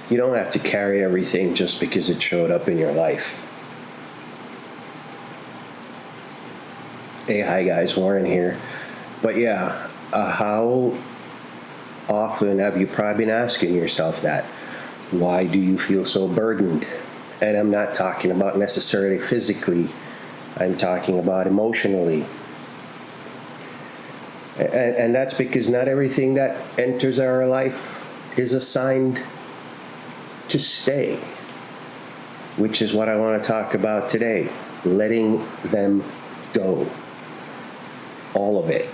You don't have to carry everything just because it showed up in your life. Hey, hi guys, Warren here. But yeah, how often have you probably been asking yourself that? Why do you feel so burdened? And I'm not talking about necessarily physically, I'm talking about emotionally. And that's because not everything that enters our life is assigned to stay, which is what I want to talk about today. Letting them go. All of it.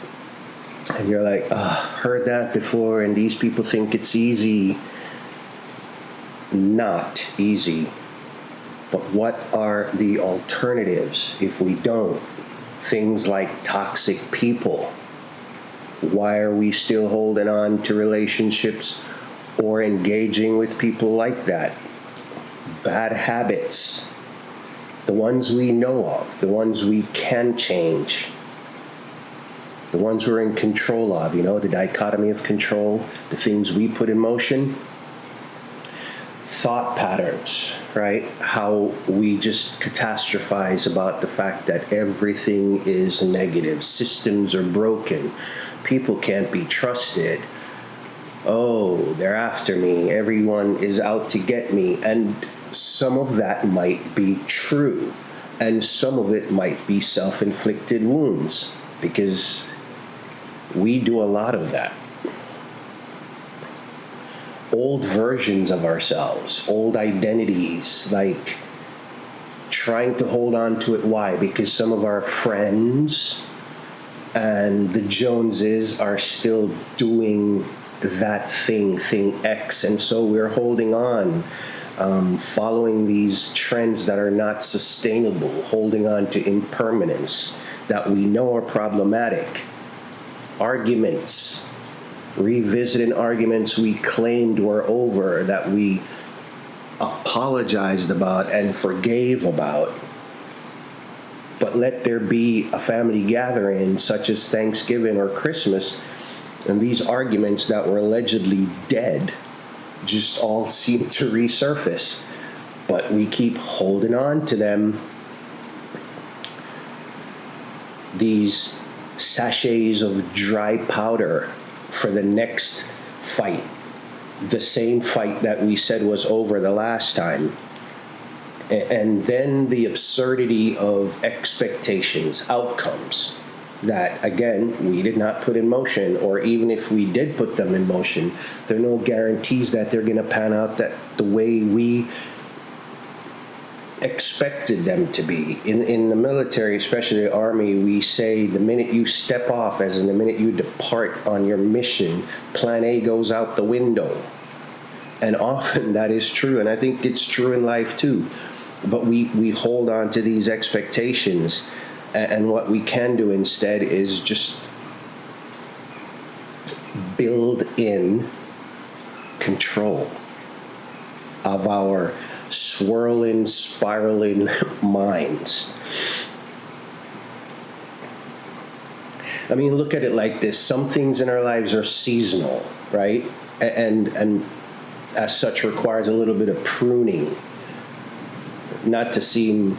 And you're like, heard that before, and these people think it's easy. Not easy. But what are the alternatives if we don't? Things like toxic people. Why are we still holding on to relationships or engaging with people like that? Bad habits. The ones we know of, the ones we can change. The ones we're in control of, the dichotomy of control, the things we put in motion. Thought patterns, right? How we just catastrophize about the fact that everything is negative. Systems are broken. People can't be trusted. Oh, they're after me. Everyone is out to get me. And some of that might be true. And some of it might be self-inflicted wounds. Because we do a lot of that. Old versions of ourselves, old identities, like trying to hold on to it. Why? Because some of our friends and the Joneses are still doing that thing X, and so we're holding on, following these trends that are not sustainable, holding on to impermanence that we know are problematic. Arguments, revisiting arguments we claimed were over, that we apologized about and forgave about. But let there be a family gathering such as Thanksgiving or Christmas, and these arguments that were allegedly dead just all seem to resurface. But we keep holding on to them. These sachets of dry powder for the next fight. The same fight that we said was over the last time. And then the absurdity of expectations, outcomes that, again, we did not put in motion, or even if we did put them in motion, there are no guarantees that they're going to pan out that the way we expected them to be. In the military, especially the Army, we say the minute you step off, as in the minute you depart on your mission, plan A goes out the window. And often that is true, and I think it's true in life too. But we hold on to these expectations, and what we can do instead is just build in control of our swirling, spiraling minds. I mean, look at it like this. Some things in our lives are seasonal, right? And as such requires a little bit of pruning. Not to seem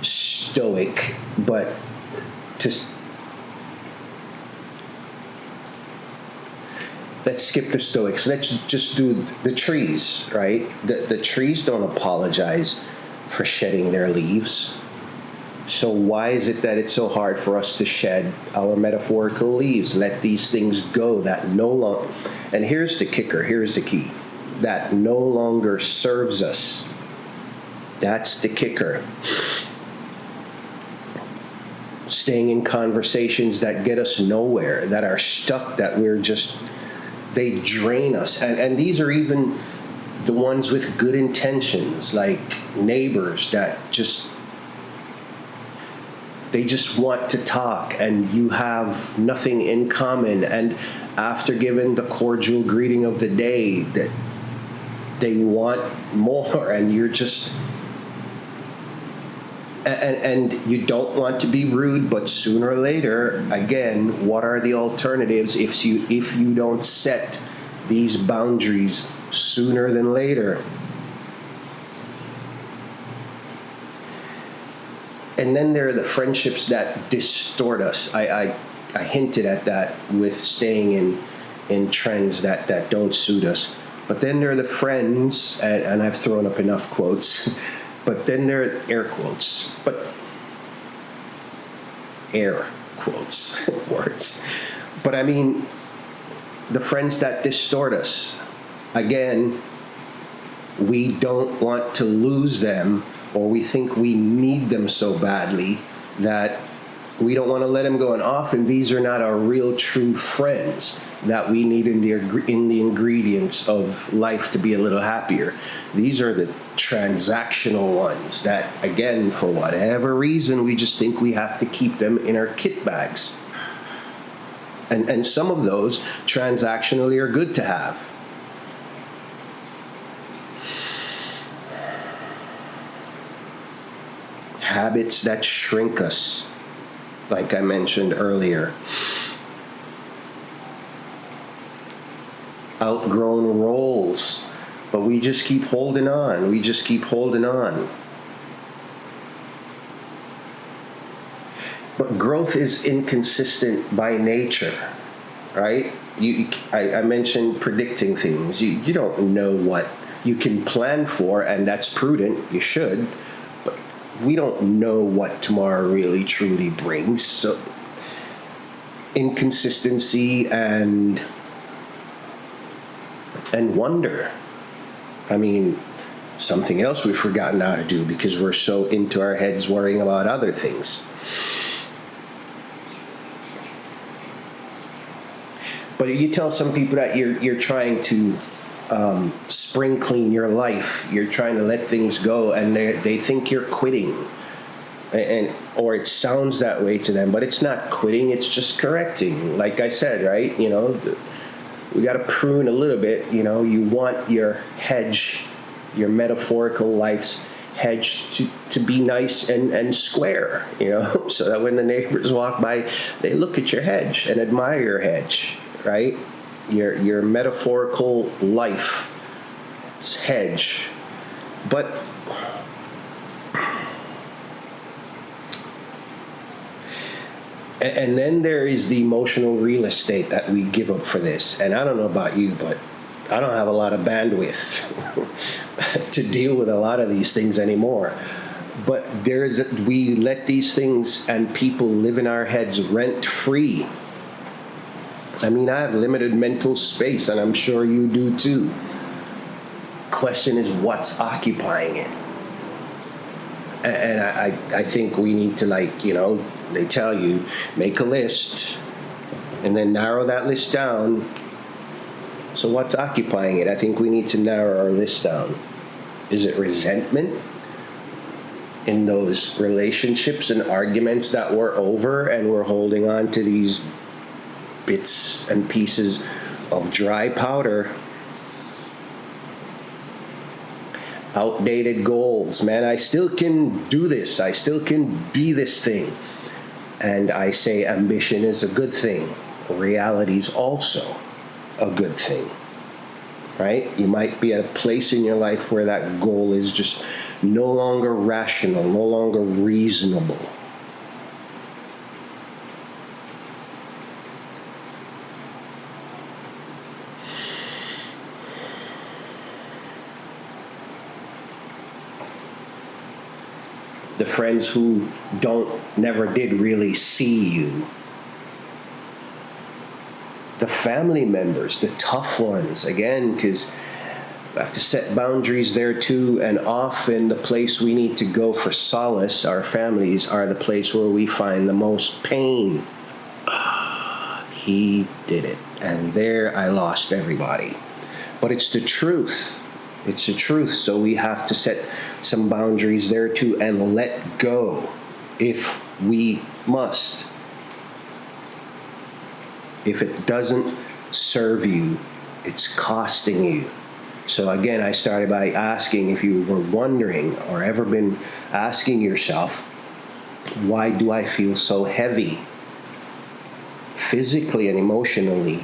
stoic, but let's skip the stoics. Let's just do the trees, right? The trees don't apologize for shedding their leaves. So why is it that it's so hard for us to shed our metaphorical leaves? Let these things go that no longer, and here's the kicker, here's the key, that no longer serves us. That's the kicker. Staying in conversations that get us nowhere, that are stuck, that they drain us. And these are even the ones with good intentions, like neighbors that they just want to talk, and you have nothing in common. And after giving the cordial greeting of the day, that they want more, and you're just And you don't want to be rude, but sooner or later, again, what are the alternatives if you don't set these boundaries sooner than later? And then there are the friendships that distort us. I hinted at that with staying in trends that don't suit us. But then there are the friends, and I've thrown up enough quotes, but then there are air quotes, but air quotes, words. But I mean, the friends that distort us. Again, we don't want to lose them, or we think we need them so badly that we don't want to let them go. And often these are not our real true friends that we need in the ingredients of life to be a little happier. These are the transactional ones that, again, for whatever reason, we just think we have to keep them in our kit bags. And some of those transactionally are good to have. Habits that shrink us, like I mentioned earlier. Outgrown roles, but we just keep holding on. We just keep holding on. But growth is inconsistent by nature, right? I mentioned predicting things. You don't know what you can plan for, and that's prudent. You should. But we don't know what tomorrow really truly brings. So inconsistency and wonder. I mean, something else we've forgotten how to do because we're so into our heads worrying about other things. But you tell some people that you're trying to spring clean your life, you're trying to let things go, and they think you're quitting, or it sounds that way to them, but it's not quitting, it's just correcting. Like I said, right? We got to prune a little bit. You want your hedge, your metaphorical life's hedge to be nice and square, so that when the neighbors walk by, they look at your hedge and admire your hedge, right? Your metaphorical life's hedge. But and then there is the emotional real estate that we give up for this. And I don't know about you, but I don't have a lot of bandwidth to deal with a lot of these things anymore. But we let these things and people live in our heads rent free. I mean, I have limited mental space, and I'm sure you do too. Question is, what's occupying it? And I think we need to, they tell you, make a list and then narrow that list down. So what's occupying it? I think we need to narrow our list down. Is it resentment in those relationships and arguments that were over, and we're holding on to these bits and pieces of dry powder? Outdated goals. Man, I still can do this. I still can be this thing. And I say ambition is a good thing. Reality is also a good thing. Right? You might be at a place in your life where that goal is just no longer rational, no longer reasonable. The friends who never did really see you. The family members, the tough ones, again, because we have to set boundaries there too, and often the place we need to go for solace, our families, are the place where we find the most pain. He did it, and there I lost everybody. But it's the truth. It's the truth, so we have to set some boundaries there too and let go if we must. If it doesn't serve you, it's costing you. So again, I started by asking, if you were wondering or ever been asking yourself, Why do I feel so heavy? Physically and emotionally,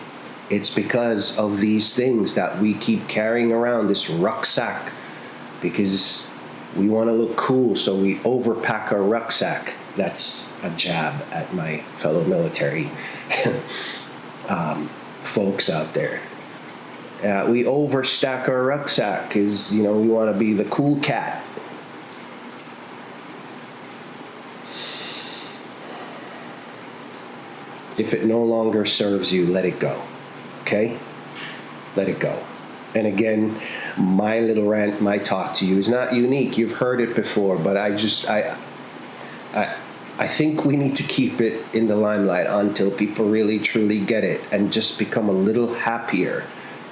it's because of these things that we keep carrying around, this rucksack, because we want to look cool, so we overpack our rucksack. That's a jab at my fellow military folks out there. We overstack our rucksack because, we want to be the cool cat. If it no longer serves you, let it go. Okay? Let it go. And again, my little rant, my talk to you is not unique. You've heard it before, but I think we need to keep it in the limelight until people really truly get it and just become a little happier.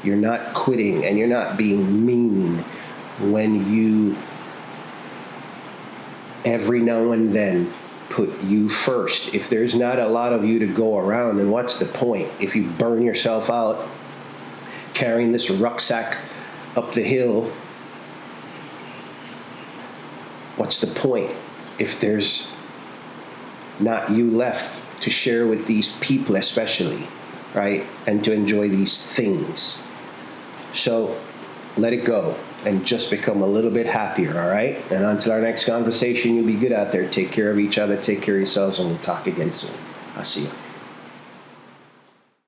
You're not quitting and you're not being mean when you every now and then put you first. If there's not a lot of you to go around, then what's the point? If you burn yourself out carrying this rucksack up the hill, what's the point if there's not you left to share with these people, especially, right? And to enjoy these things. So let it go and just become a little bit happier, all right? And until our next conversation, you'll be good out there. Take care of each other, take care of yourselves, and we'll talk again soon. I'll see you.